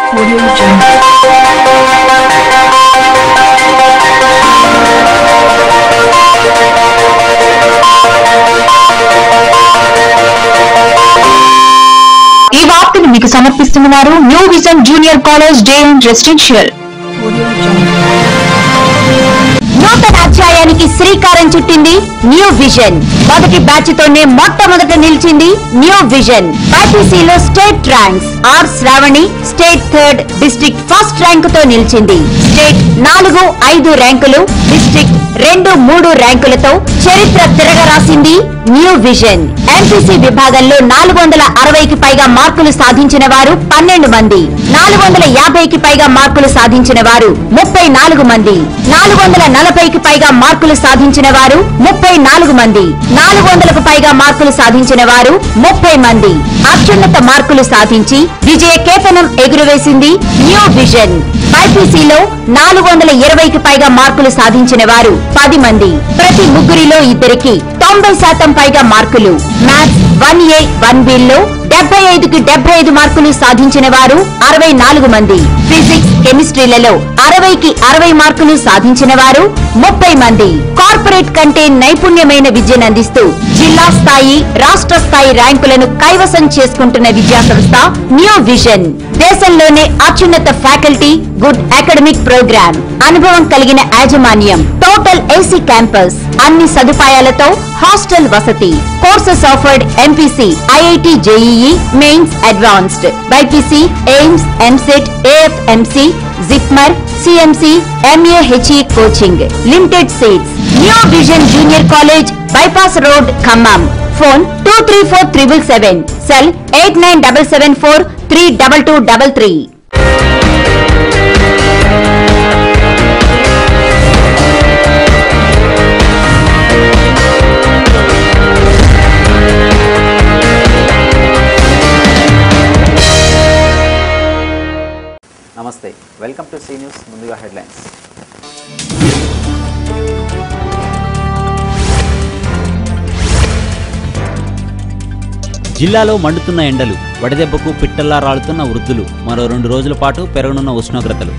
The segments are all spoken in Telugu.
ఈ వార్తను మీకు సమర్పిస్తున్నారు New vision junior college day and residential. నూతన అధ్యాయానికి శ్రీకారం చుట్టింది న్యూ విజన్. మొదటి బ్యాచ్ తోనే మొట్టమొదట నిలిచింది న్యూ విజన్. బైపీసీలో state ranks R Sravani state 3rd, district 1st rank తో నిలిచింది. స్టేట్ 4, 5 ర్యాంకులు, డిస్ట్రిక్ట్ 2, 3 ర్యాంకులతో చరిత్ర తిరగరాసింది న్యూ విజన్. ఎంపీసీ విభాగంలో 460కి పైగా మార్కులు సాధించిన వారు 12 మంది, 450కి పైగా మార్కులు సాధించిన వారు 34 మంది, 440కి పైగా మార్కులు సాధించిన వారు 34 మంది, 400కు పైగా మార్కులు సాధించిన వారు 30 మంది. అత్యున్నత మార్కులు సాధించి విజయ కేతనం ఎగురవేసింది న్యూ విజన్. బైపీసీలో 420కి పైగా మార్కులు సాధించిన వారు 10 మంది. ప్రతి ముగ్గురిలో ఇద్దరికి 90% పైగా మార్కులు. మ్యాథ్స్ 1A, 1Bలో 75కి 75 మార్కులు సాధించిన వారు 64 మంది. ఫిజిక్స్, కెమిస్ట్రీలలో 60కి 60 మార్కులు సాధించిన వారు 30 మంది. కార్పొరేట్ కంటే నైపుణ్యమైన విద్యను అందిస్తూ జిల్లా స్థాయి, రాష్ట్ర స్థాయి ర్యాంకులను కైవసం చేసుకుంటున్న విద్యా సంస్థ న్యూ విజన్. దేశంలోనే అత్యున్నత ఫ్యాకల్టీ, గుడ్ అకాడమిక్ ప్రోగ్రామ్, అనుభవం కలిగిన యాజమాన్యం, టోటల్ ఏసీ క్యాంపస్, అన్ని సదుపాయాలతో హాస్టల్ వసతి. Courses offered MPC, IIT JEE, mains advanced, BiPC, AIIMS, EAMCET, AFMC, JIPMER, CMC, MAHE coaching. Limited seats. New vision junior college, bypass road, Khammam. Phone 234777, cell 8977432233. నమస్తే, వెల్కమ్ టు సీ న్యూస్. ముందుగా హెడ్లైన్స్. జిల్లాలో మండుతున్న ఎండలు, వడదెబ్బకు పిట్టల్లా రాలుతున్న వృద్ధులు, మరో 2 రోజుల పాటు పెరగనున్న ఉష్ణోగ్రతలు.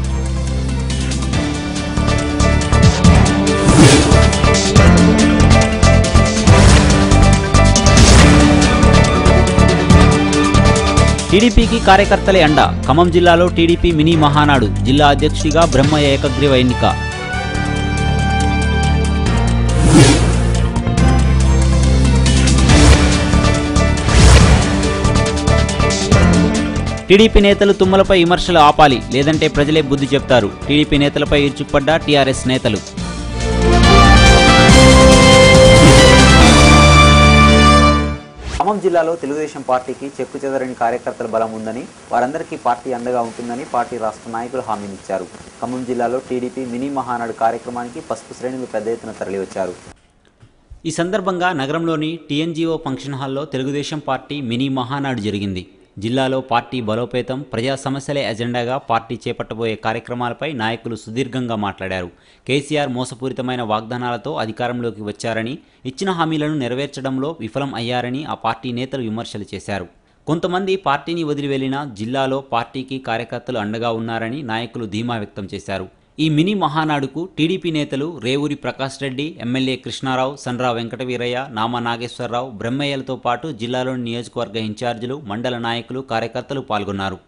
టీడీపీకి కార్యకర్తలే అండ. ఖమ్మం జిల్లాలో టీడీపీ మినీ మహానాడు, జిల్లా అధ్యక్షుడిగా బ్రహ్మయ్య ఏకగ్రీవ ఎన్నిక. టీడీపీ నేతలు తుమ్మలపై విమర్శలు ఆపాలి, లేదంటే ప్రజలే బుద్ధి చెప్తారు. టీడీపీ నేతలపై ఇరుచుకుపడ్డ టీఆర్ఎస్ నేతలు. ఖమ్మం జిల్లాలో తెలుగుదేశం పార్టీకి చెక్కుచెదరని కార్యకర్తల బలం ఉందని, వారందరికీ పార్టీ అండగా ఉంటుందని పార్టీ రాష్ట్ర నాయకులు హామీనిచ్చారు. ఖమ్మం జిల్లాలో టీడీపీ మినీ మహానాడు కార్యక్రమానికి పసుపు శ్రేణులు పెద్ద ఎత్తున తరలివచ్చారు. ఈ సందర్భంగా నగరంలోని టీఎన్జీఓ ఫంక్షన్ హాల్లో తెలుగుదేశం పార్టీ మినీ మహానాడు జరిగింది. జిల్లాలో పార్టీ బలోపేతం, ప్రజా సమస్యలే ఎజెండాగా పార్టీ చేపట్టబోయే కార్యక్రమాలపై నాయకులు సుదీర్ఘంగా మాట్లాడారు. కేసీఆర్ మోసపూరితమైన వాగ్దానాలతో అధికారంలోకి వచ్చారని, ఇచ్చిన హామీలను నెరవేర్చడంలో విఫలం అయ్యారని ఆ పార్టీ నేతలు విమర్శలు చేశారు. కొంతమంది పార్టీని వదిలి వెళ్లినా జిల్లాలో పార్టీకి కార్యకర్తలు అండగా ఉన్నారని నాయకులు ధీమా వ్యక్తం చేశారు. ఈ మినీ మహానాడుకు టీడీపీ నేతలు రేవూరి ప్రకాష్ రెడ్డి, ఎమ్మెల్యే కృష్ణారావు, సండ్ర వెంకటవీరయ్య, నామా నాగేశ్వరరావు, బ్రహ్మయ్యలతో పాటు జిల్లాలోని నియోజకవర్గ ఇన్ఛార్జీలు, మండల నాయకులు, కార్యకర్తలు పాల్గొన్నారు.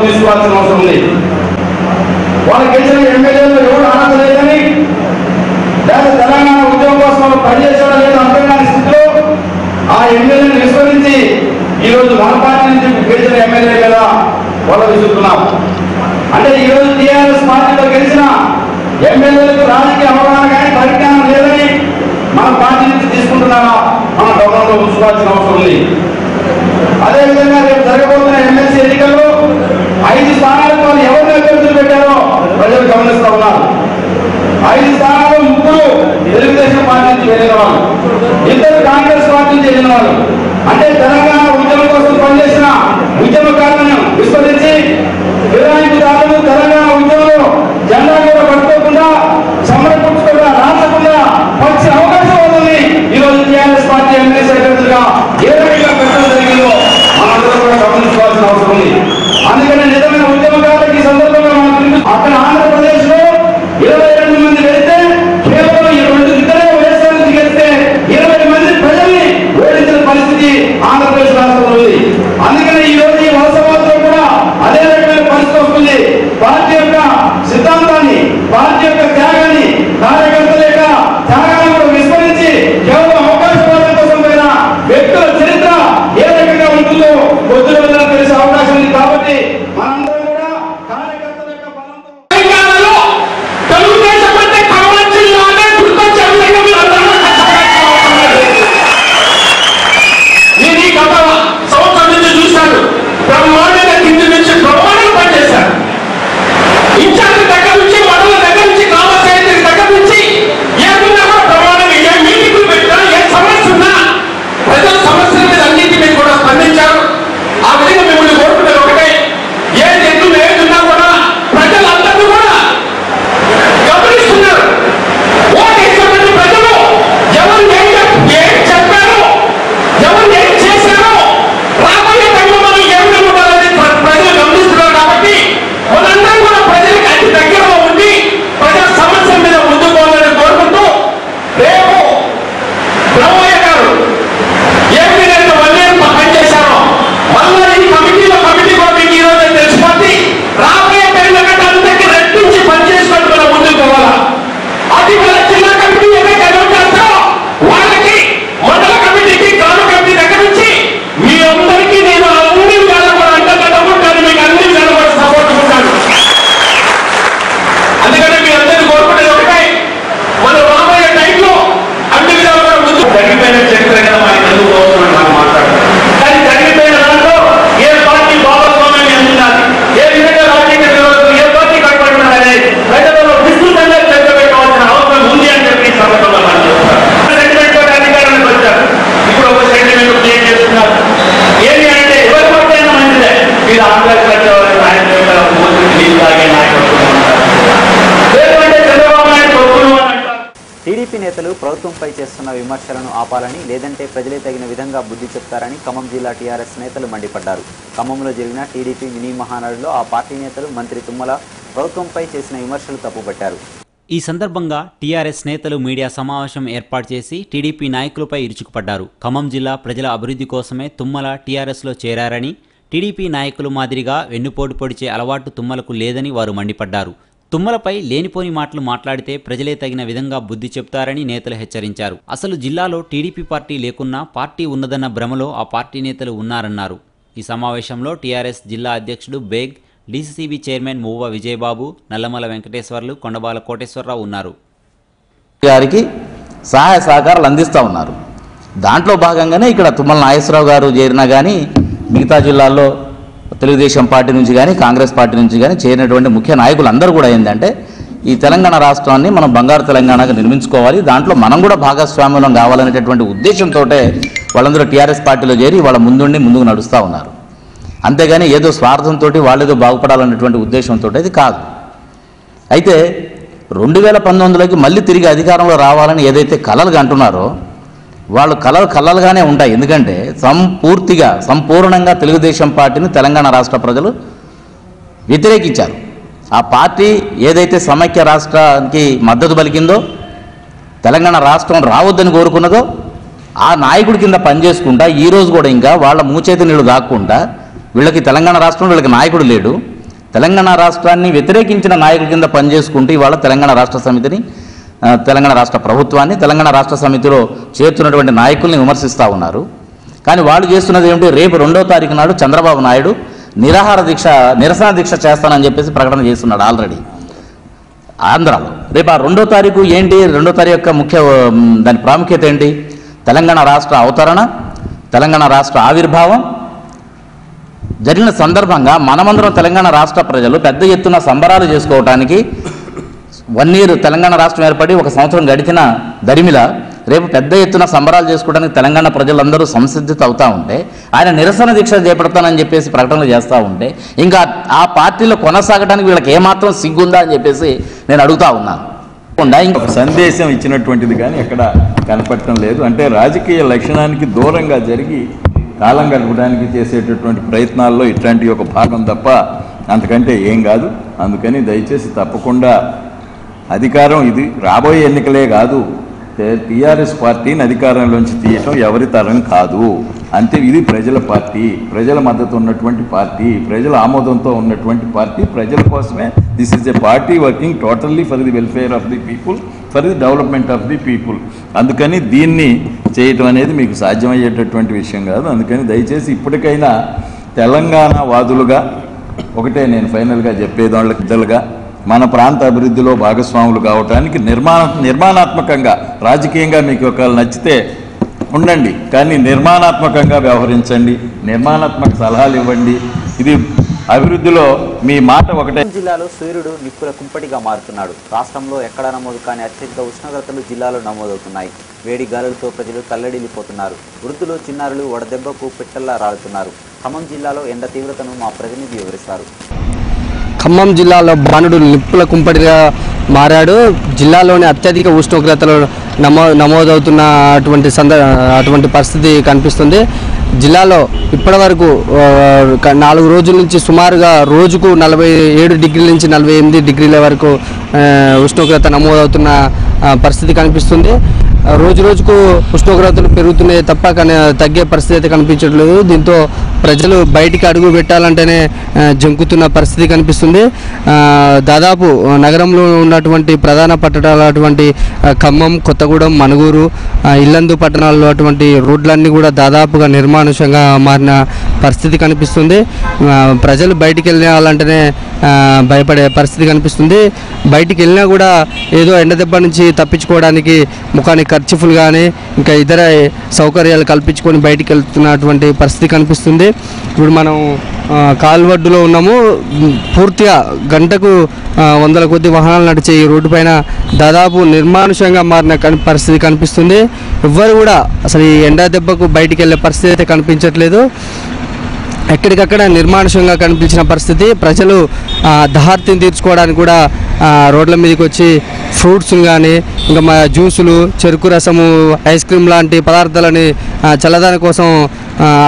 తీసుకోవాల్సిన అవసరం ఉంది. వాళ్ళు గెలిచిన ఎమ్మెల్యేలు ఎవరు ఆనలేదని, లేదా తెలంగాణ ఉద్యమం కోసం పనిచేసేవాళ్ళు లేదు అర్థం కాని స్థితిలో ఆ ఎమ్మెల్యేలు విస్మరించి ఈరోజు మన పార్టీ నుంచి గెలిచిన ఎమ్మెల్యే మీద వాళ్ళు విసురుతున్నారు. అంటే ఈరోజు టీఆర్ఎస్ పార్టీలో గెలిచిన ఎమ్మెల్యేలకు రాజకీయ అవగాహన కానీ పరిజ్ఞానం లేదని మన పార్టీ నుంచి తీసుకుంటున్నారా మన గవర్నమెంట్లో ఉంచుకోవాల్సిన అవసరం ఉంది. అదేవిధంగా రేపు జరగబోతున్న ఎమ్మెల్సీ ఎన్నికల్లో నుంచి చెందిన వాళ్ళు, ఇద్దరు కాంగ్రెస్ పార్టీ నుంచి చెందిన వాళ్ళు. అంటే తెలంగాణ ఉద్యమం కోసం పనిచేసిన ఉద్యమకారులను విస్మరించి ఫిరాయింపుదారులు తెలంగాణ ఉద్యమంలో జెండా కూడా పట్టుకోకుండా సమర్పించకుండా రాసకుండా వచ్చే అవకాశం ఉంది. ఈరోజు టీఆర్ఎస్ పార్టీ ఎమ్మెల్యే సెక్రటరీగా ఏ రకంగా పెట్టడం జరిగిందో మనందరూ కూడా గమనించుకోవాల్సిన అవసరం ఉంది. అందుకని నిజమైన ఉద్యమకారులకు ఈ సందర్భంగా మనం అక్కడ ఆంధ్రప్రదేశ్ లో 22 మంది వెళ్తే కేవలం ఇద్దరే వైఎస్ఆర్ నుంచి వెళ్తే 20 మంది ప్రజల్ని ఓడించిన పరిస్థితి ఆంధ్రప్రదేశ్ రాష్ట్రంలో ఉంది. అందుకని ఈ రోజు ఈ వలసవాదంలో కూడా అదే రకమైన పరిస్థితి వస్తుంది. పార్టీ యొక్క సిద్ధాంతాన్ని, పార్టీ యొక్క త్యాగాన్ని, కార్యకర్తల యొక్క త్యాగాన్ని కూడా విస్మరించి కేవలం అవకాశవాదం కోసం పోయిన వ్యక్తుల చరిత్ర ఏ రకంగా ఉంటుందో కొద్ది రోజుల్లో తెలిసే అవకాశం ఉంది. కాబట్టి మనందరం కూడా కార్యకర్తల యొక్క బలంతో బ్రహ్మాండంగా కింది నుంచి బ్రహ్మాండంగా పనిచేశారు. ఇన్ఛార్జ్ దగ్గర నుంచి మండల దగ్గర నుంచి గ్రామ సైనికుల దగ్గర నుంచి ఏమున్నా కూడా బ్రహ్మాండంగా ఏ మీటింగ్లు పెట్టినా ఏ సమస్య ఉన్నా ప్రజల సమస్యల మీద అన్నింటి మీద కూడా స్పందించారు. ఆ విధంగా మిమ్మల్ని కోరుకునేది ఒకటే, ఏది ఎదురు ఏదున్నా కూడా ప్రజలందరూ కూడా గమనిస్తున్నారు. ఓటేసినటువంటి ప్రజలు ఎవరు ఏం చెప్పారు, ఎవరు ఏం చేశారో రాబోయే టైంలో మనం ఏ విధంగా ఉండాలని ప్రజలు గమనిస్తున్నారు. కాబట్టి మనందరం కూడా ప్రజలకు అతి దగ్గరలో ఉండి ప్రజల సమస్యల మీద ముందుకు పోవాలని కోరుకుంటూ, రేపు బ్రహ్మయ్య గారు ఏ విధంగా 1 year పనిచేశారో మళ్ళీ ఈ కమిటీ కూడా మీకు ఈ రోజు తెలిసిపోతే రాబోయే టైంలో కంటే అందరికీ రెట్టించి పనిచేసుకుంటూ మనం ముందుకు పోవాలా. అది మన జిల్లా కమిటీ ఏదైతే చేస్తారో వాళ్ళకి మండల కమిటీకి గ్రామ కమిటీ దగ్గర నుంచి మీ అందరికీ నేను అన్ని విధాలు కూడా అండగా ఉంటాను, మీకు అన్ని విధాలు కూడా సపోర్ట్ ఉంటాను. అందుకని మీ అందరినీ కోరుకునేది ఒకటే, మన రాబోయే టైంలో అన్ని విధాలు కూడా ముందు తగ్గిపోయిన చరిత్ర కదా మనకి ఎందుకు పోతున్నాడు మనం మాట్లాడతాం. కానీ తగ్గిపోయిన దాంట్లో ఏ పార్టీ భాగస్వామ్యం ఎందుకున్నది, ఏ విధంగా రాజకీయ వ్యవస్థ ఏ పార్టీ కట్టుబడి ఉన్నది ప్రజలలో విస్తృతంగా చర్చ పెట్టవలసిన అవసరం ఉంది అని చెప్పి ఈ సందర్భంగా మనం చెప్తారు. సెంటిమెంట్ తోటి అధికారానికి వచ్చారు, ఇప్పుడు ఒక సెంటిమెంట్ క్రియేట్ చేస్తున్నారు. ఏంటి అంటే ఎవరి పార్టీ అయినా మంచిదే, మీరు ఆంధ్రప్రదేశ్ వచ్చేవారు నాయకులు నీళ్ళు తాగే నాయకత్వం ఉంటారు, లేదంటే చంద్రబాబు నాయుడు కొడుకులు అని అంటారు. టీడీపీ నేతలు ప్రభుత్వంపై చేస్తున్న విమర్శలను ఆపాలని, లేదంటే ప్రజలే తగిన విధంగా బుద్ధి చెప్తారని ఖమ్మం జిల్లా టీఆర్ఎస్ నేతలు మండిపడ్డారు. ఖమ్మంలో జరిగిన టీడీపీ మినీ మహానాడులో ఆ పార్టీ నేతలు మంత్రి తుమ్మల ప్రభుత్వంపై చేసిన విమర్శలు తప్పుపట్టారు. ఈ సందర్భంగా టీఆర్ఎస్ నేతలు మీడియా సమావేశం ఏర్పాటు చేసి టీడీపీ నాయకులపై ఇరుచుకుపడ్డారు. ఖమ్మం జిల్లా ప్రజల అభివృద్ధి కోసమే తుమ్మల టీఆర్ఎస్లో చేరారని, టీడీపీ నాయకులు మాదిరిగా వెన్నుపోటు పొడిచే అలవాటు తుమ్మలకు లేదని వారు మండిపడ్డారు. తుమ్మలపై లేనిపోని మాటలు మాట్లాడితే ప్రజలే తగిన విధంగా బుద్ధి చెప్తారని నేతలు హెచ్చరించారు. అసలు జిల్లాలో టీడీపీ పార్టీ లేకున్నా పార్టీ ఉన్నదన్న భ్రమలో ఆ పార్టీ నేతలు ఉన్నారన్నారు. ఈ సమావేశంలో టీఆర్ఎస్ జిల్లా అధ్యక్షుడు బేగ్, డీసీసీబీ చైర్మన్ మువ్వ విజయబాబు, నల్లమల వెంకటేశ్వర్లు, కొండబాల కోటేశ్వరరావు ఉన్నారు. గారికి సహాయ సహకారాలు అందిస్తూ ఉన్నారు. దాంట్లో భాగంగానే ఇక్కడ తుమ్మల నాగేశ్వరరావు గారు చేరినా కానీ మిగతా జిల్లాల్లో తెలుగుదేశం పార్టీ నుంచి కానీ కాంగ్రెస్ పార్టీ నుంచి కానీ చేరినటువంటి ముఖ్య నాయకులు అందరూ కూడా ఏంటంటే ఈ తెలంగాణ రాష్ట్రాన్ని మనం బంగారు తెలంగాణగా నిర్మించుకోవాలి, దాంట్లో మనం కూడా భాగస్వామ్యం కావాలనేటటువంటి ఉద్దేశంతో వాళ్ళందరూ టీఆర్ఎస్ పార్టీలో చేరి వాళ్ళ ముందుకు నడుస్తూ ఉన్నారు. అంతేగాని ఏదో స్వార్థంతో వాళ్ళేదో బాగుపడాలనేటువంటి ఉద్దేశంతో అది కాదు. అయితే 2019లోకి మళ్ళీ తిరిగి అధికారంలో రావాలని ఏదైతే కలలుగా అంటున్నారో వాళ్ళు కలలుగానే ఉంటాయి. ఎందుకంటే సంపూర్ణంగా తెలుగుదేశం పార్టీని తెలంగాణ రాష్ట్ర ప్రజలు వ్యతిరేకించారు. ఆ పార్టీ ఏదైతే సమైక్య రాష్ట్రానికి మద్దతు పలికిందో, తెలంగాణ రాష్ట్రం రావద్దని కోరుకున్నదో ఆ నాయకుడి కింద పనిచేసుకుంటా ఈరోజు కూడా ఇంకా వాళ్ళ మూచేతి నీళ్ళు దాక్కుంటా వీళ్ళకి తెలంగాణ రాష్ట్రం వీళ్ళకి నాయకుడు లేడు, తెలంగాణ రాష్ట్రాన్ని వ్యతిరేకించిన నాయకుడి కింద పనిచేసుకుంటూ ఇవాళ తెలంగాణ రాష్ట్ర సమితిని, తెలంగాణ రాష్ట్ర ప్రభుత్వాన్ని, తెలంగాణ రాష్ట్ర సమితిలో చేరుతున్నటువంటి నాయకుల్ని విమర్శిస్తూ ఉన్నారు. కానీ వాళ్ళు చేస్తున్నది ఏమిటి, రేపు 2వ తారీఖు నాడు చంద్రబాబు నాయుడు నిరసన దీక్ష చేస్తానని చెప్పేసి ప్రకటన చేస్తున్నాడు ఆల్రెడీ ఆంధ్రాలో. రేపు ఆ 2వ తారీఖు ఏంటి, 2వ తారీఖు యొక్క దాని ప్రాముఖ్యత ఏంటి, తెలంగాణ రాష్ట్ర అవతరణ, తెలంగాణ రాష్ట్ర ఆవిర్భావం జరిగిన సందర్భంగా మనమందరం తెలంగాణ రాష్ట్ర ప్రజలు పెద్ద ఎత్తున సంబరాలు చేసుకోవడానికి 1 year తెలంగాణ రాష్ట్రం ఏర్పడి 1 సంవత్సరం గడిచిన దరిమిల రేపు పెద్ద ఎత్తున సంబరాలు చేసుకోవడానికి తెలంగాణ ప్రజలందరూ సంసిద్ధత అవుతూ ఉంటే, ఆయన నిరసన దీక్ష చేపడతానని చెప్పేసి ప్రకటనలు చేస్తూ ఉంటే, ఇంకా ఆ పార్టీలో కొనసాగడానికి వీళ్ళకి ఏమాత్రం సిగ్గుందా అని చెప్పేసి నేను అడుగుతా ఉన్నాను. ఒక సందేశం ఇచ్చినటువంటిది కానీ ఎక్కడ కనపడటం లేదు. అంటే రాజకీయ లక్షణానికి దూరంగా జరిగి కాలం గడపడానికి చేసేటటువంటి ప్రయత్నాల్లో ఇట్లాంటి ఒక భాగం తప్ప అంతకంటే ఏం కాదు. అందుకని దయచేసి తప్పకుండా అధికారం ఇది రాబోయే ఎన్నికలే కాదు, టీఆర్ఎస్ పార్టీని అధికారంలోంచి తీయటం ఎవరి తరం కాదు. అంతే, ఇది ప్రజల పార్టీ, ప్రజల మద్దతు ఉన్నటువంటి పార్టీ, ప్రజల ఆమోదంతో ఉన్నటువంటి పార్టీ, ప్రజల కోసమే. This is a party working totally for the welfare of the people, for the development of the people. అందుకని దీన్ని చేయటం అనేది మీకు సాధ్యమయ్యేటటువంటి విషయం కాదు. అందుకని దయచేసి ఇప్పటికైనా తెలంగాణ వాదులుగా ఒకటే నేను ఫైనల్గా చెప్పేది, వాళ్ళకి పెద్దలుగా మన ప్రాంత అభివృద్ధిలో భాగస్వాములు కావటానికి నిర్మాణాత్మకంగా, రాజకీయంగా మీకు ఒకవేళ నచ్చితే ఉండండి, కానీ నిర్మాణాత్మకంగా వ్యవహరించండి, నిర్మాణాత్మక సలహాలు ఇవ్వండి. ఇది అభివృద్ధిలో మీ మాట ఒకటే. జిల్లాలో సూర్యుడు నిప్పుల కుంపటిగా మారుతున్నాడు. రాష్ట్రంలో ఎక్కడా నమోదు కాని అత్యధిక ఉష్ణోగ్రతలు జిల్లాలో నమోదవుతున్నాయి. వేడి గాలులతో ప్రజలు తల్లడిల్లిపోతున్నారు. వృద్ధులు, చిన్నారులు వడదెబ్బకు పిట్టల్లా రాలుతున్నారు. ఖమ్మం జిల్లాలో ఎండ తీవ్రతను మా ప్రతినిధి వివరిస్తారు. ఖమ్మం జిల్లాలో బాణుడు నిప్పుల కుంపటిగా మారాడు. జిల్లాలోని అత్యధిక ఉష్ణోగ్రతలు నమోదవుతున్న అటువంటి పరిస్థితి కనిపిస్తుంది. జిల్లాలో ఇప్పటివరకు 4 రోజుల నుంచి సుమారుగా రోజుకు 47 డిగ్రీల నుంచి 48 డిగ్రీల వరకు ఉష్ణోగ్రత నమోదవుతున్న పరిస్థితి కనిపిస్తుంది. రోజు రోజుకు ఉష్ణోగ్రతలు పెరుగుతున్నాయి తప్ప తగ్గే పరిస్థితి అయితే కనిపించట్లేదు. దీంతో ప్రజలు బయటికి అడుగు పెట్టాలంటేనే జంకుతున్న పరిస్థితి కనిపిస్తుంది. దాదాపు నగరంలో ఉన్నటువంటి ప్రధాన పట్టణాలు అటువంటి ఖమ్మం, కొత్తగూడెం, మనుగూరు, ఇల్లందు పట్టణాల్లో అటువంటి రోడ్లన్నీ కూడా దాదాపుగా నిర్మానుష్యంగా మారిన పరిస్థితి కనిపిస్తుంది. ప్రజలు బయటికి వెళ్ళాలంటేనే భయపడే పరిస్థితి కనిపిస్తుంది. బయటికి వెళ్ళినా కూడా ఏదో ఎండ దెబ్బ నుంచి తప్పించుకోవడానికి ముఖానికి ఖర్చుఫులు కానీ ఇంకా ఇతర సౌకర్యాలు కల్పించుకొని బయటికి వెళ్తున్నటువంటి పరిస్థితి కనిపిస్తుంది. ఇప్పుడు మనం కాల్వడ్డులో ఉన్నాము. పూర్తిగా గంటకు 100 కొద్ది వాహనాలు నడిచే ఈ రోడ్డు పైన దాదాపు నిర్మానుష్యంగా మారిన పరిస్థితి కనిపిస్తుంది. ఎవ్వరు కూడా అసలు ఈ ఎండ దెబ్బకు బయటికి వెళ్ళే పరిస్థితి అయితే కనిపించట్లేదు. ఎక్కడికక్కడ నిర్మానుష్యంగా కనిపించిన పరిస్థితి. ప్రజలు దాహార్తిని తీర్చుకోవడానికి కూడా రోడ్ల మీదకి వచ్చి ఫ్రూట్స్ని కానీ ఇంకా జ్యూసులు, చెరుకు రసము, ఐస్ క్రీమ్ లాంటి పదార్థాలని చల్లదాని కోసం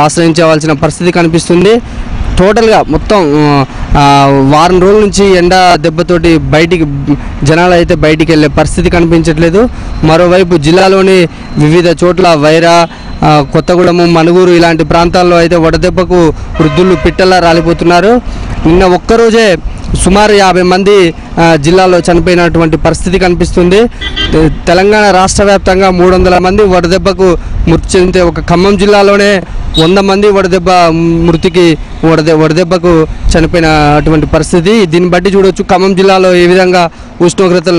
ఆశ్రయించవలసిన పరిస్థితి కనిపిస్తుంది. టోటల్గా మొత్తం వారం రోజుల నుంచి ఎండ దెబ్బతోటి జనాలు అయితే బయటికి వెళ్ళే పరిస్థితి కనిపించట్లేదు. మరోవైపు జిల్లాలోని వివిధ చోట్ల వైరా, కొత్తగూడెము, మనుగూరు ఇలాంటి ప్రాంతాల్లో అయితే వడదెబ్బకు వృద్ధులు పిట్టల్లా రాలిపోతున్నారు. నిన్న ఒక్కరోజే సుమారు 50 మంది జిల్లాలో చనిపోయినటువంటి పరిస్థితి కనిపిస్తుంది. తెలంగాణ రాష్ట్ర వ్యాప్తంగా 300 మంది వడదెబ్బకు మృతి చెందితే ఒక ఖమ్మం జిల్లాలోనే 100 మంది వడదెబ్బకు చనిపోయిన అటువంటి పరిస్థితి. దీన్ని బట్టి చూడవచ్చు ఖమ్మం జిల్లాలో ఏ విధంగా ఉష్ణోగ్రతలు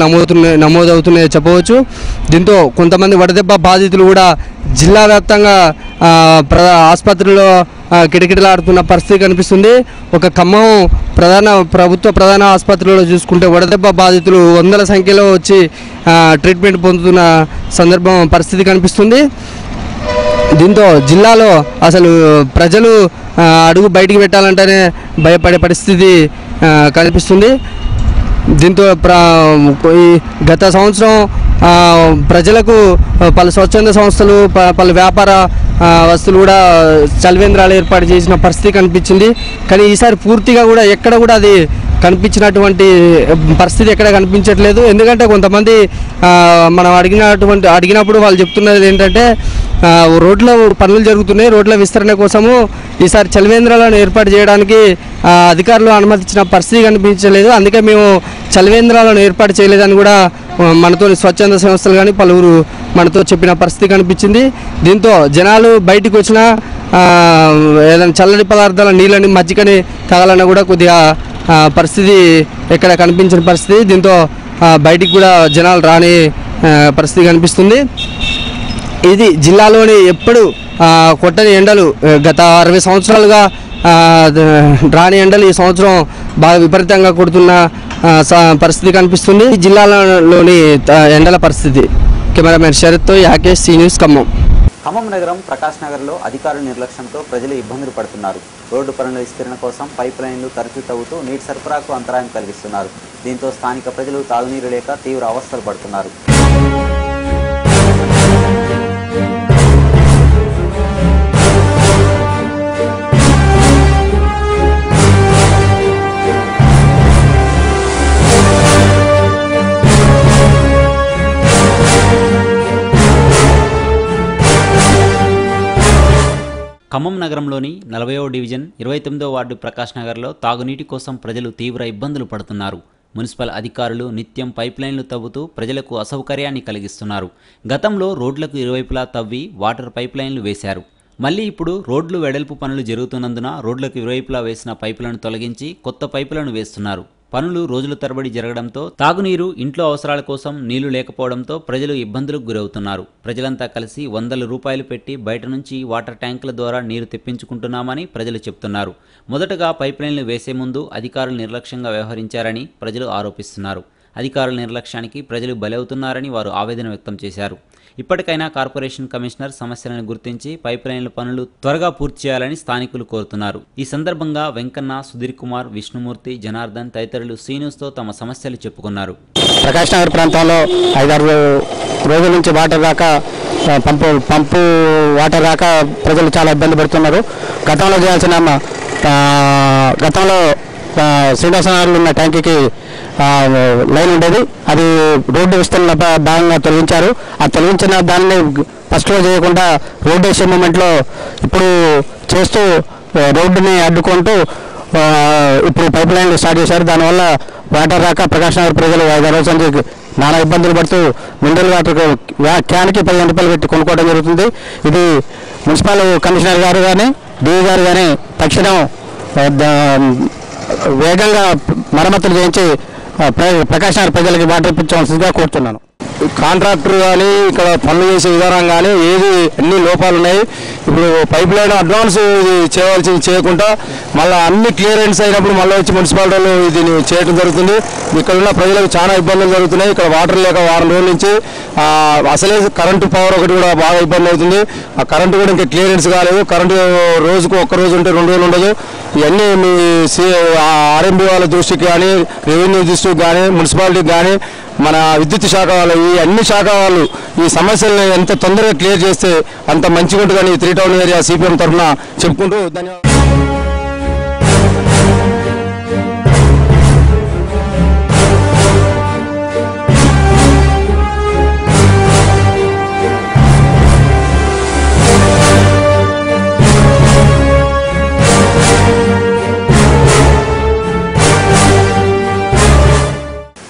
నమోదవుతున్నాయో చెప్పవచ్చు. దీంతో కొంతమంది వడదెబ్బ బాధితులు కూడా జిల్లా వ్యాప్తంగా ఆసుపత్రిలో కిటకిటలాడుతున్న పరిస్థితి కనిపిస్తుంది. ఒక ఖమ్మం ప్రభుత్వ ప్రధాన ఆసుపత్రిలో చూసుకుంటే వడదెబ్బ బాధితులు 100ల సంఖ్యలో వచ్చి ట్రీట్మెంట్ పొందుతున్న పరిస్థితి కనిపిస్తుంది. దీంతో జిల్లాలో అసలు ప్రజలు అడుగు బయటికి పెట్టాలంటేనే భయపడే పరిస్థితి కనిపిస్తుంది. దీంతో గత సంవత్సరం ప్రజలకు పలు స్వచ్ఛంద సంస్థలు, పలు వ్యాపార వస్తువులు కూడా చలివేంద్రాలు ఏర్పాటు చేసిన పరిస్థితి కనిపించింది. కానీ ఈసారి పూర్తిగా కూడా ఎక్కడ కూడా అది కనిపించినటువంటి పరిస్థితి ఎక్కడ కనిపించట్లేదు. ఎందుకంటే కొంతమంది మనం అడిగినప్పుడు వాళ్ళు చెప్తున్నది ఏంటంటే రోడ్ల పనులు జరుగుతున్నాయి, రోడ్ల విస్తరణ కోసము ఈసారి చలివేంద్రాలను ఏర్పాటు చేయడానికి అధికారులు అనుమతించిన పరిస్థితి కనిపించలేదు. అందుకే మేము చలివేంద్రాలను ఏర్పాటు చేయలేదని కూడా మనతో స్వచ్ఛంద సంస్థలు కానీ పలువురు మనతో చెప్పిన పరిస్థితి కనిపించింది. దీంతో జనాలు బయటికి వచ్చినా ఏదైనా చల్లటి పదార్థాల నీళ్ళని, మజ్జిగని తాగాలన్నా కూడా కొద్దిగా పరిస్థితి ఎక్కడ కనిపించిన పరిస్థితి. దీంతో బయటికి కూడా జనాలు రాని పరిస్థితి కనిపిస్తుంది. ఇది జిల్లాలోని ఎప్పుడు కొట్టని ఎండలు, గత 60 సంవత్సరాలుగా రాని ఎండలు ఈ సంవత్సరం బాగా విపరీతంగా కొడుతున్న పరిస్థితి కనిపిస్తుంది. జిల్లాలోని ఎండల పరిస్థితి. కెమెరామెన్ శరత్తో యాకేష్, సీ న్యూస్, ఖమ్మం. ఖమ్మం నగరం ప్రకాష్ నగర్లో అధికారుల నిర్లక్ష్యంతో ప్రజలు ఇబ్బందులు పడుతున్నారు. రోడ్డు పనుల విస్తరణ కోసం పైప్ లైన్లు తరచూ తవ్వుతూ నీటి సరఫరాకు అంతరాయం కలిగిస్తున్నారు. దీంతో స్థానిక ప్రజలు తాగునీరు లేక తీవ్ర అవస్థలు పడుతున్నారు. ఖమ్మం నగరంలోని 40వ డివిజన్ 29వ వార్డు ప్రకాష్ నగర్లో తాగునీటి కోసం ప్రజలు తీవ్ర ఇబ్బందులు పడుతున్నారు. మున్సిపల్ అధికారులు నిత్యం పైప్ లైన్లు తవ్వుతూ ప్రజలకు అసౌకర్యాన్ని కలిగిస్తున్నారు. గతంలో రోడ్లకు ఇరువైపులా తవ్వి వాటర్ పైప్ లైన్లు వేశారు. మళ్లీ ఇప్పుడు రోడ్లు వెడల్పు పనులు జరుగుతున్నందున రోడ్లకు ఇరువైపులా వేసిన పైపులను తొలగించి కొత్త పైపులను వేస్తున్నారు. పనులు రోజుల తరబడి జరగడంతో తాగునీరు, ఇంట్లో అవసరాల కోసం నీళ్లు లేకపోవడంతో ప్రజలు ఇబ్బందులకు గురవుతున్నారు. ప్రజలంతా కలిసి వందల రూపాయలు పెట్టి బయట నుంచి వాటర్ ట్యాంకుల ద్వారా నీరు తెప్పించుకుంటున్నామని ప్రజలు చెప్తున్నారు. మొదటగా పైప్ లైన్లు వేసే ముందు అధికారులు నిర్లక్ష్యంగా వ్యవహరించారని ప్రజలు ఆరోపిస్తున్నారు. అధికారుల నిర్లక్ష్యానికి ప్రజలు బలవుతున్నారని వారు ఆవేదన వ్యక్తం చేశారు. ఇప్పటికైనా కార్పొరేషన్ కమిషనర్ సమస్యలను గుర్తించి పైప్ లైన్ల పనులు త్వరగా పూర్తి చేయాలని స్థానికులు కోరుతున్నారు. ఈ సందర్భంగా వెంకన్న, సుధీర్ కుమార్, విష్ణుమూర్తి, జనార్దన్ తదితరులు సీన్యూస్తో తమ సమస్యలు చెప్పుకున్నారు. ప్రకాష్ నగర్ ప్రాంతంలో 5-6 రోజుల నుంచి వాటర్ రాక పంపు వాటర్ రాక ప్రజలు చాలా ఇబ్బంది పడుతున్నారు. గతంలో శ్రీనివాసనగర్లో ఉన్న ట్యాంకీకి లైన్ ఉండేది. అది రోడ్డు విస్తరణ భాగంగా తొలగించారు. ఆ తొలగించిన దాన్ని ఫస్ట్లో చేయకుండా రోడ్డు వేసే మూమెంట్లో ఇప్పుడు చేస్తూ రోడ్డుని అడ్డుకుంటూ ఇప్పుడు పైప్ లైన్లు స్టార్ట్ చేశారు. దానివల్ల వాటర్ రాక ప్రకాష్ నగర్ ప్రజలు 5 రోజుల నుంచి నానా ఇబ్బందులు పడుతూ మినరల్ వాటర్ క్యాన్కి 15 రూపాయలు పెట్టి కొనుక్కోవడం జరుగుతుంది. ఇది మున్సిపల్ కమిషనర్ గారు కానీ, డిఈ గారు కానీ తక్షణం వేగంగా మరమ్మతులు చేయించి ప్రకాష్ నగర్ ప్రజలకి వాటర్ ఇప్పించవలసిందిగా కోరుతున్నాను. కాంట్రాక్టర్ కానీ ఇక్కడ పనులు చేసే విధానం కానీ అన్ని లోపాలు ఉన్నాయి. ఇప్పుడు పైప్ లైన్ అడ్వాన్స్ చేయవలసింది చేయకుండా మళ్ళీ అన్ని క్లియరెన్స్ అయినప్పుడు మళ్ళీ వచ్చి మున్సిపాలిటీలు దీన్ని చేయడం జరుగుతుంది. ఇక్కడ ఉన్న ప్రజలకు చాలా ఇబ్బందులు జరుగుతున్నాయి. ఇక్కడ వాటర్ లేక వారం రోజుల నుంచి అసలే కరెంటు పవర్ ఒకటి కూడా బాగా ఇబ్బంది అవుతుంది. ఆ కరెంటు కూడా ఇంకా క్లియరెన్స్ కాలేదు. కరెంటు రోజుకు ఒక్క రోజు ఉంటే 2 రోజులు ఉండదు. ఇవన్నీ మీ ఆర్ఎంబీ వాళ్ళ దృష్టికి కానీ, రెవెన్యూ దృష్టికి కానీ, మున్సిపాలిటీకి కానీ, మన విద్యుత్ శాఖ వాళ్ళు, ఈ అన్ని శాఖ వాళ్ళు ఈ సమస్యలను ఎంత తొందరగా క్లియర్ చేస్తే అంత మంచిగా ఉంటుందని 3 టౌన్ ఏరియా సిపిఎం తరఫున చెప్పుకుంటూ ధన్యవాదాలు.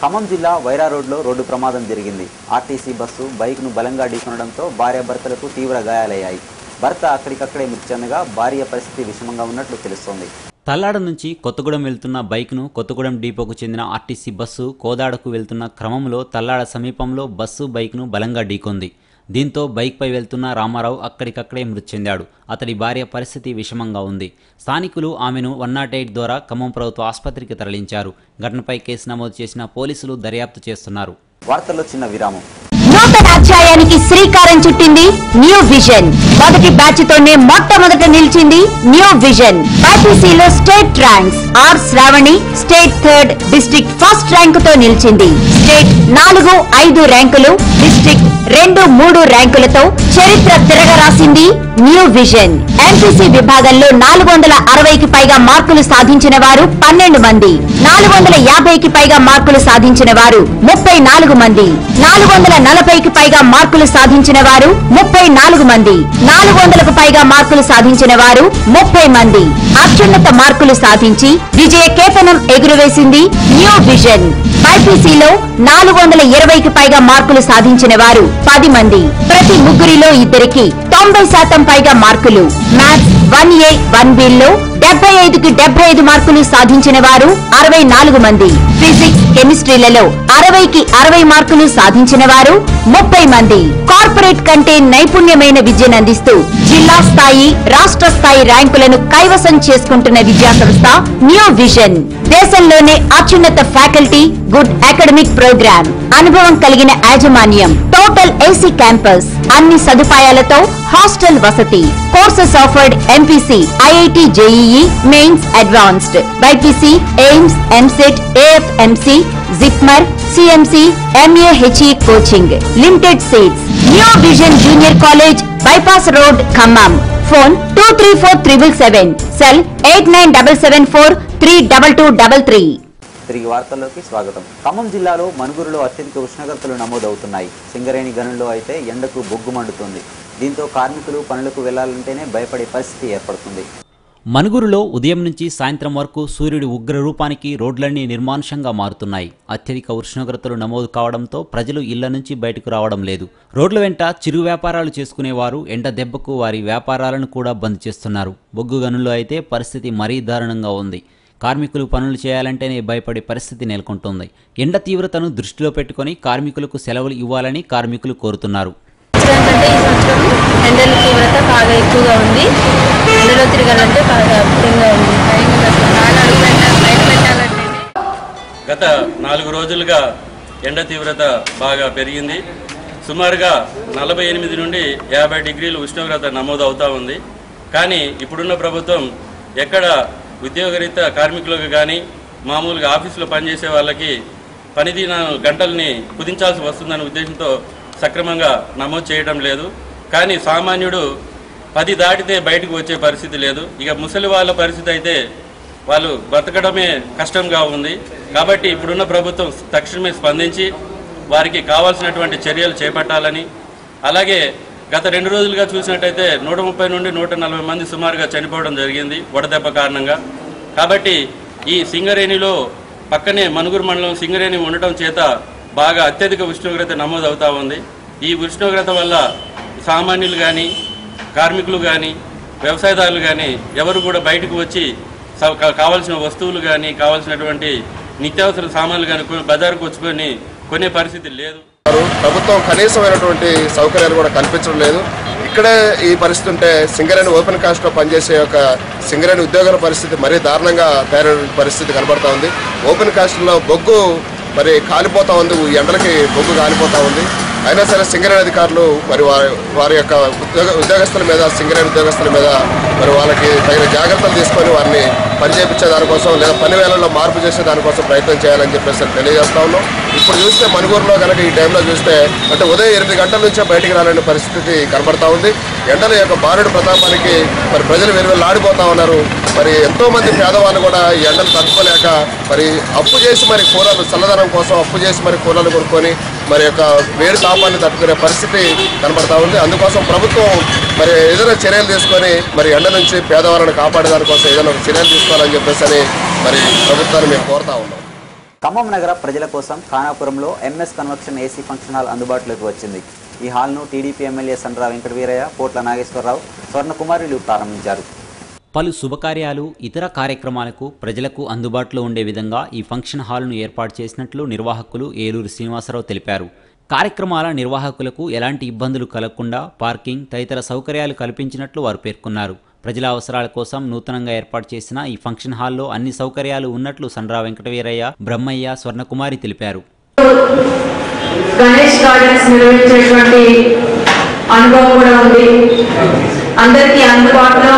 ఖమ్మం జిల్లా వైరా రోడ్లో రోడ్డు ప్రమాదం జరిగింది. ఆర్టీసీ బస్సు బైక్ను బలంగా ఢీకొనడంతో భార్యాభర్తలకు తీవ్ర గాయాలయ్యాయి. భర్త అక్కడికక్కడే మృతి చెందగా భార్య పరిస్థితి విషమంగా ఉన్నట్లు తెలుస్తోంది. తల్లాడ నుంచి కొత్తగూడెం వెళ్తున్న బైక్ను కొత్తగూడెం డిపోకు చెందిన ఆర్టీసీ బస్సు కోదాడకు వెళ్తున్న క్రమంలో తల్లాడ సమీపంలో బస్సు బైక్ను బలంగా ఢీకొంది. దీంతో బైక్పై వెళ్తున్న రామారావు అక్కడికక్కడే మృతి చెందాడు. అతడి భార్య పరిస్థితి విషమంగా ఉంది. స్థానికులు ఆమెను 108 ద్వారా ఖమ్మం ప్రభుత్వ ఆసుపత్రికి తరలించారు. ఘటనపై కేసు నమోదు చేసిన పోలీసులు దర్యాప్తు చేస్తున్నారు. వార్తల్లో చిన్న విరామం. నూతన అధ్యాయానికి శ్రీకారం చుట్టింది న్యూ విజన్. మొదటి బ్యాచ్ తోనే మొట్టమొదట నిలిచింది న్యూ విజన్. బైపీసీలో state ranks. R Sravani state 3rd, district 1st rank తో నిలిచింది. స్టేట్ 4, 5 ర్యాంకులు, డిస్ట్రిక్ట్ 2, 3 ర్యాంకులతో చరిత్ర తిరగరాసింది న్యూ విజన్. ఎంపీసీ విభాగంలో 460కి పైగా మార్కులు సాధించిన వారు 12 మంది, 450కి పైగా మార్కులు సాధించిన వారు 34 మంది, 440కి పైగా మార్కులు సాధించిన వారు 34 మంది, 400కు పైగా మార్కులు సాధించిన వారు 30 మంది. అత్యున్నత మార్కులు సాధించి విజయ కేతనం ఎగురవేసింది న్యూ విజన్. బైపీసీలో 420కి పైగా మార్కులు సాధించిన వారు 10 మంది. ప్రతి ముగ్గురిలో ఇద్దరికి 90% పైగా మార్కులు. మ్యాథ్స్ 1A, 1Bలో 75కి 75 మార్కులు సాధించిన వారు 64 మంది. ఫిజిక్స్ కెమిస్ట్రీలలో 60కి 60 మార్కులు సాధించిన వారు 30 మంది. కార్పొరేట్ కంటే నైపుణ్యమైన విద్యను అందిస్తూ జిల్లా స్థాయి, రాష్ట్ర స్థాయి ర్యాంకులను కైవసం చేసుకుంటున్న విద్యా సంస్థ న్యూ విజన్. దేశంలోనే అత్యున్నత ఫ్యాకల్టీ, గుడ్ అకాడమిక్ ప్రోగ్రామ్, అనుభవం కలిగిన యాజమాన్యం, టోటల్ ఏసీ క్యాంపస్, అన్ని సదుపాయాలతో హాస్టల్ వసతి. Courses offered MPC, IIT, JEE, mains, advanced, BiPC, AIIMS, EAMCET, AFMC, JIPMER, CMC, MAHE coaching. Limited seats. New vision junior college, bypass road, Khammam. Phone 234777, cell 8977432233. తిరిగి వార్తల్లోకి స్వాగతం. ఖమ్మం జిల్లాలో మనుగురులో అత్యధిక ఉష్ణోగ్రతలు నమోదవుతున్నాయి. సింగరేణి గనుల్లో అయితే ఎండకు బొగ్గు మండుతుంది. దీంతో కార్మికులు పనులకు వెళ్లాలంటేనే భయపడే పరిస్థితి ఏర్పడుతుంది. మనుగురులో ఉదయం నుంచి సాయంత్రం వరకు సూర్యుడి ఉగ్ర రూపానికి రోడ్లన్నీ నిర్మానుషంగా మారుతున్నాయి. అత్యధిక ఉష్ణోగ్రతలు నమోదు కావడంతో ప్రజలు ఇళ్ల నుంచి బయటకు రావడం లేదు. రోడ్ల వెంట చిరు వ్యాపారాలు చేసుకునేవారు ఎండ దెబ్బకు వారి వ్యాపారాలను కూడా బంద్ చేస్తున్నారు. బొగ్గు గనుల్లో అయితే పరిస్థితి మరీ దారుణంగా ఉంది. కార్మికులు పనులు చేయాలంటేనే భయపడే పరిస్థితి నెలకొంటోంది. ఎండ తీవ్రతను దృష్టిలో పెట్టుకుని కార్మికులకు సెలవులు ఇవ్వాలని కార్మికులు కోరుతున్నారు. ఎండల తీవ్రత బాగా ఎక్కువగా ఉంది. ఎండలో తిరగాలంటే బాగా అద్భుతంగా ఉంది. గత 4 రోజులుగా ఎండ తీవ్రత బాగా పెరిగింది. సుమారుగా 48 నుండి 50 డిగ్రీలు ఉష్ణోగ్రత నమోదు అవుతూ ఉంది. కానీ ఇప్పుడున్న ప్రభుత్వం ఎక్కడ ఉద్యోగరీత కార్మికులకు కానీ మామూలుగా ఆఫీసులో పనిచేసే వాళ్ళకి పనిదిన గంటల్ని కుదించాల్సి వస్తుందనే ఉద్దేశంతో సక్రమంగా నమోదు చేయడం లేదు. కానీ సామాన్యుడు 10 దాటితే బయటకు వచ్చే పరిస్థితి లేదు. ఇక ముసలి వాళ్ళ పరిస్థితి అయితే వాళ్ళు బతకడమే కష్టంగా ఉంది. కాబట్టి ఇప్పుడున్న ప్రభుత్వం తక్షణమే స్పందించి వారికి కావాల్సినటువంటి చర్యలు చేపట్టాలని, అలాగే గత 2 రోజులుగా చూసినట్టయితే 130 నుండి 140 మంది సుమారుగా చనిపోవడం జరిగింది వడదెబ్బ కారణంగా. కాబట్టి ఈ సింగరేణిలో పక్కనే మనుగురు మండలం సింగరేణి ఉండటం చేత బాగా అత్యధిక ఉష్ణోగ్రత నమోదు అవుతూ ఉంది. ఈ ఉష్ణోగ్రత వల్ల సామాన్యులు కానీ, కార్మికులు కానీ, వ్యవసాయదారులు కానీ ఎవరు కూడా బయటకు వచ్చి కావాల్సిన వస్తువులు కానీ, కావాల్సినటువంటి నిత్యావసర సామాన్లు కానీ బజారుకు వచ్చుకొని కొనే పరిస్థితి లేదు. ప్రభుత్వం కనీసమైనటువంటి సౌకర్యాలు కూడా కల్పించడం లేదు. ఇక్కడే ఈ పరిస్థితి ఉంటే సింగరేణి ఓపెన్ కాస్ట్లో పనిచేసే ఒక సింగరేణి ఉద్యోగుల పరిస్థితి మరీ దారుణంగా తయారైన పరిస్థితి కనబడతా ఉంది. ఓపెన్ కాస్ట్లో బొగ్గు మరి కాలిపోతూ ఉంది, ఎండలకి బొగ్గు కాలిపోతూ ఉంది. అయినా సరే సింగరేణి అధికారులు మరి వారి యొక్క ఉద్యోగస్తుల మీద, సింగరేణి ఉద్యోగస్తుల మీద మరి వాళ్ళకి తగిన జాగ్రత్తలు తీసుకొని వారిని పనిచేయించే దానికోసం లేదా పని వేళల్లో మార్పు చేసే దానికోసం ప్రయత్నం చేయాలని చెప్పేసి తెలియజేస్తా ఉన్నాం. ఇప్పుడు చూస్తే మనుగూరులో కనుక ఈ టైంలో చూస్తే అంటే ఉదయం 8 గంటల నుంచే బయటికి రాలేని పరిస్థితి కనబడతా ఉంది. ఎండల యొక్క బారుడు ప్రతాపానికి మరి ప్రజలు వెలువెల్లాడిపోతా ఉన్నారు. మరి ఎంతోమంది పేదవాళ్ళు కూడా ఈ ఎండలు తట్టుకోలేక మరి అప్పు చేసి మరి కూరలు చల్లదనం కోసం అప్పు చేసి మరి కూరలు కొనుక్కొని మరి యొక్క వేడి తాపాన్ని తట్టుకునే పరిస్థితి కనబడతా ఉంది. అందుకోసం ప్రభుత్వం మరి ఏదైనా చర్యలు తీసుకొని మరి ఎండ నుంచి పేదవాళ్ళని కాపాడే దానికోసం ఏదైనా చర్యలు తీసుకోవాలని చెప్పేసి మరి ప్రభుత్వాన్ని మేము కోరుతా ఉన్నాం. ఖమ్మం నగర ప్రజల కోసం ఖానాపురంలో MS convention AC function hall అందుబాటులోకి వచ్చింది. ఈ హాల్ను టీడీపీ ఎమ్మెల్యే సండ్ర వెంకట వీరయ్య, పోట్ల నాగేశ్వరరావు, స్వర్ణకుమారులు ప్రారంభించారు. పలు శుభకార్యాలు, ఇతర కార్యక్రమాలకు ప్రజలకు అందుబాటులో ఉండే విధంగా ఈ ఫంక్షన్ హాల్ను ఏర్పాటు చేసినట్లు నిర్వాహకులు ఏలూరు శ్రీనివాసరావు తెలిపారు. కార్యక్రమాల నిర్వాహకులకు ఎలాంటి ఇబ్బందులు కలగకుండా పార్కింగ్ తదితర సౌకర్యాలు కల్పించినట్లు వారు పేర్కొన్నారు. ప్రజల అవసరాల కోసం నూతనంగా ఏర్పాటు చేసిన ఈ ఫంక్షన్ హాల్లో అన్ని సౌకర్యాలు ఉన్నట్లు సండ్ర వెంకట వీరయ్య, బ్రహ్మయ్య, స్వర్ణకుమారి తెలిపారు. గణేష్ గార్డెన్స్ నిర్వహించేటువంటి అనుభవం కూడా ఉంది. అందరికీ అందుబాటులో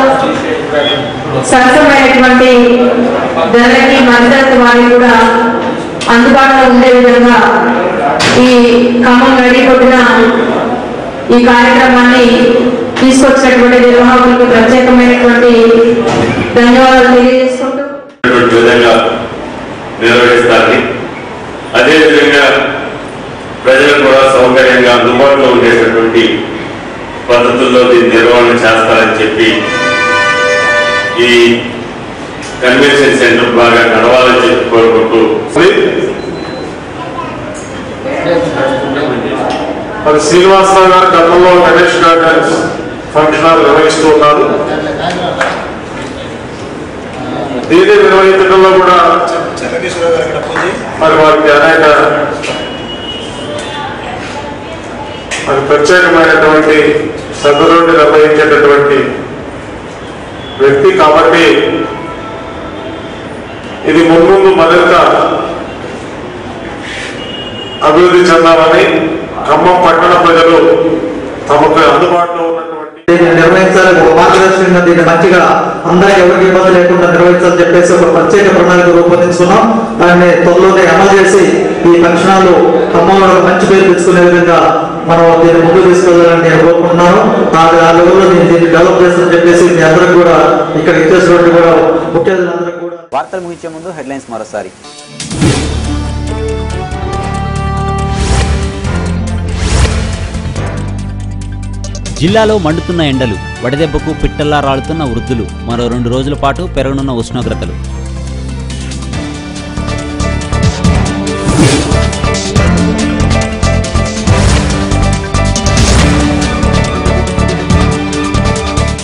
సరసమైనటువంటి ధరలకి మద్దతు వారికి కూడా అందుబాటులో ఉండే విధంగా ఈ ఖమ్మం గడిపొద్దున ఈ కార్యక్రమాన్ని తీసుకొచ్చినటువంటి నిర్వాహకులకు ప్రత్యేకమైనటువంటి ధన్యవాదాలు తెలియజేసుకుంటూ నిర్వహిస్తారని, అదేవిధంగా ప్రజలకు కూడా సౌకర్యంగా అందుబాటులో ఉండేటటువంటి పద్ధతుల్లో దీన్ని నిర్వహణ చేస్తారని చెప్పి ఈ కన్వెన్షన్ సెంటర్ బాగా నడవాలని చెప్పి కోరుకుంటూ మరి శ్రీనివాసరావు గారు గతంలో గణేష్ గార్డెన్స్ ఫంక్షన్ హాల్ నిర్వహిస్తూ ఉన్నారు. దీన్ని నిర్వహించడంలో కూడా మరి వారికి అనేక మరి ప్రత్యేకమైనటువంటి సద్దులోని నిర్వహించేటటువంటి వ్యక్తి కాబట్టి ఇది ముందు మరింత అభివృద్ధి చెందాలని ఖమ్మం పట్టణ ప్రజలు తమకు అందుబాటులో ఉన్నటువంటి నిర్వహించాలి, ఒక మార్గదర్శకంగా దీన్ని మంచిగా అందరికీ ఎవరికి ఇబ్బంది లేకుండా నిర్వహించాలని చెప్పేసి ఒక ప్రత్యేక ప్రణాళిక రూపొందించుకున్నాం. దాన్ని త్వరలోనే అమలు చేసి ఈ ఫంక్షనాలు ఖమ్మంలో మంచి పేరు తెచ్చుకునే విధంగా మనం దీన్ని ముందుకు తీసుకెళ్లాలని నేను కోరుకుంటున్నాను. ఆ లెవెల్లో నేను దీన్ని డెవలప్ చేస్తానని చెప్పేసి మీ అందరికి కూడా ఇక్కడ ఇచ్చేసినటువంటి కూడా ముఖ్య అతిథులందరికీ కూడా. వార్తలు ముగించే ముందు హెడ్లైన్స్ మరోసారి. జిల్లాలో మండుతున్న ఎండలు, వడదెబ్బకు పిట్టల్లా రాలుతున్న వృద్ధులు, మరో 2 రోజుల పాటు పెరగనున్న ఉష్ణోగ్రతలు.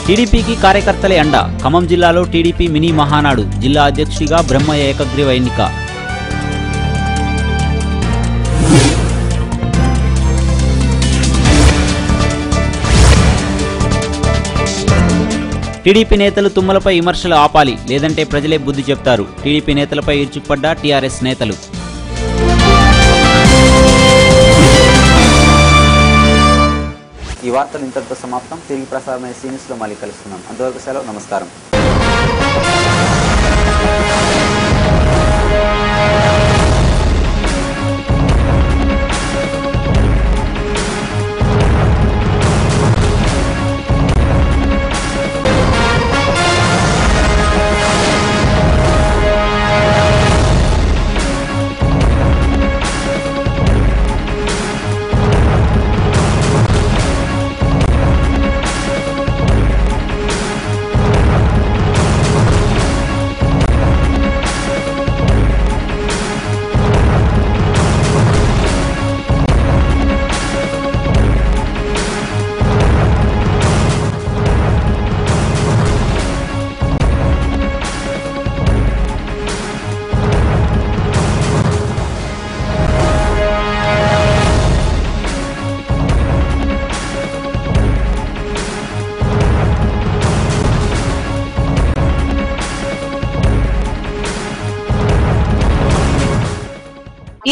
టీడీపీకి కార్యకర్తలే అండ, ఖమ్మం జిల్లాలో టీడీపీ మినీ మహానాడు, జిల్లా అధ్యక్షుడిగా బ్రహ్మయ్య ఏకగ్రీవ ఎన్నిక. టీడీపీ నేతలు తుమ్మలపై విమర్శలు ఆపాలి, లేదంటే ప్రజలే బుద్ధి చెప్తారు. టీడీపీ నేతలపై ఇరుచుపడ్డ టీఆర్ఎస్ నేతలు. ఈ వార్తలు ఇంతటితో సమాప్తం. తిరిగి ప్రసారమైన సీన్స్లో మళ్ళీ కలుస్తున్నాం. అంతవరకు సెలవు, నమస్కారం.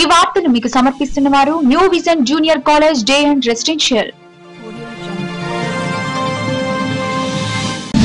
ఈ వార్తను మీకు సమర్పిస్తున్న వారు new vision junior college day and residential.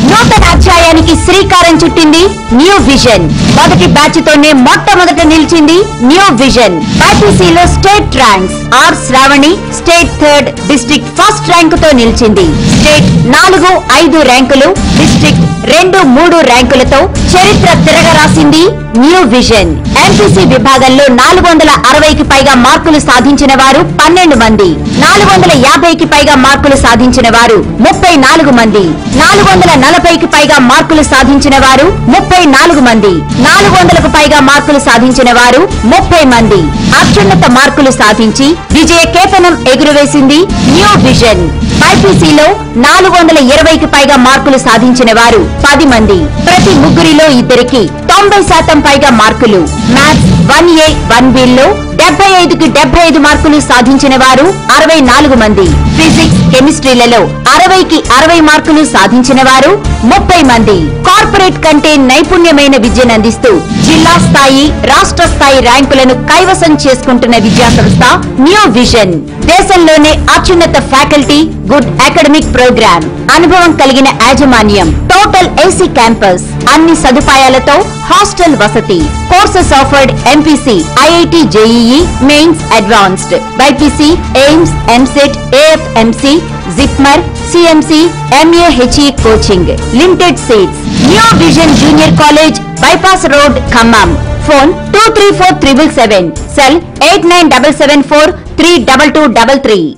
నూతన అధ్యాయానికి శ్రీకారం చుట్టింది న్యూ విజన్. మొదటి బ్యాచ్ తోనే మొట్టమొదట నిలిచింది న్యూ విజన్. బైపీసీలో state ranks. R Sravani state 3rd, district 1st rank తో నిలిచింది. స్టేట్ 4, 5 ర్యాంకులు, డిస్ట్రిక్ట్ 2, 3 ర్యాంకులతో చరిత్ర తిరగరాసింది న్యూ విజన్. ఎంపీసీ విభాగంలో 460కి పైగా మార్కులు సాధించిన వారు 12 మంది, 450కి పైగా మార్కులు సాధించిన వారు 34 మంది, 440కి పైగా మార్కులు సాధించిన వారు 34 మంది, 400కు పైగా మార్కులు సాధించిన వారు 30 మంది. అత్యున్నత మార్కులు సాధించి విజయ కేతనం ఎగురవేసింది న్యూ విజన్. బైపీసీలో 420కి పైగా మార్కులు సాధించిన వారు 10 మంది. ప్రతి ముగ్గురిలో ఇద్దరికి 90% పైగా మార్కులు. మ్యాథ్స్ 1A 1Bలో 75కి 75 మార్కులు సాధించిన వారు 64 మంది. ఫిజిక్స్, కెమిస్ట్రీలలో 60కి 60 మార్కులు సాధించిన వారు 30 మంది. కార్పొరేట్ కంటే నైపుణ్యమైన విద్యను అందిస్తూ జిల్లా స్థాయి, రాష్ట్ర స్థాయి ర్యాంకులను కైవసం చేసుకుంటున్న విద్యా సంస్థ న్యూ విజన్. దేశంలోనే అత్యున్నత ఫ్యాకల్టీ, గుడ్ అకాడమిక్ ప్రోగ్రామ్, అనుభవం కలిగిన యాజమాన్యం, టోటల్ ఏసీ క్యాంపస్, అన్ని సదుపాయాలతో హాస్టల్ వసతి. Courses offered MPC, IIT JEE, mains, advanced, BiPC, AIIMS, EAMCET, AFMC, JIPMER, CMC, MAHE coaching. Limited seats. New vision junior college, bypass road, Khammam. Phone 2347777, cell 8977432233.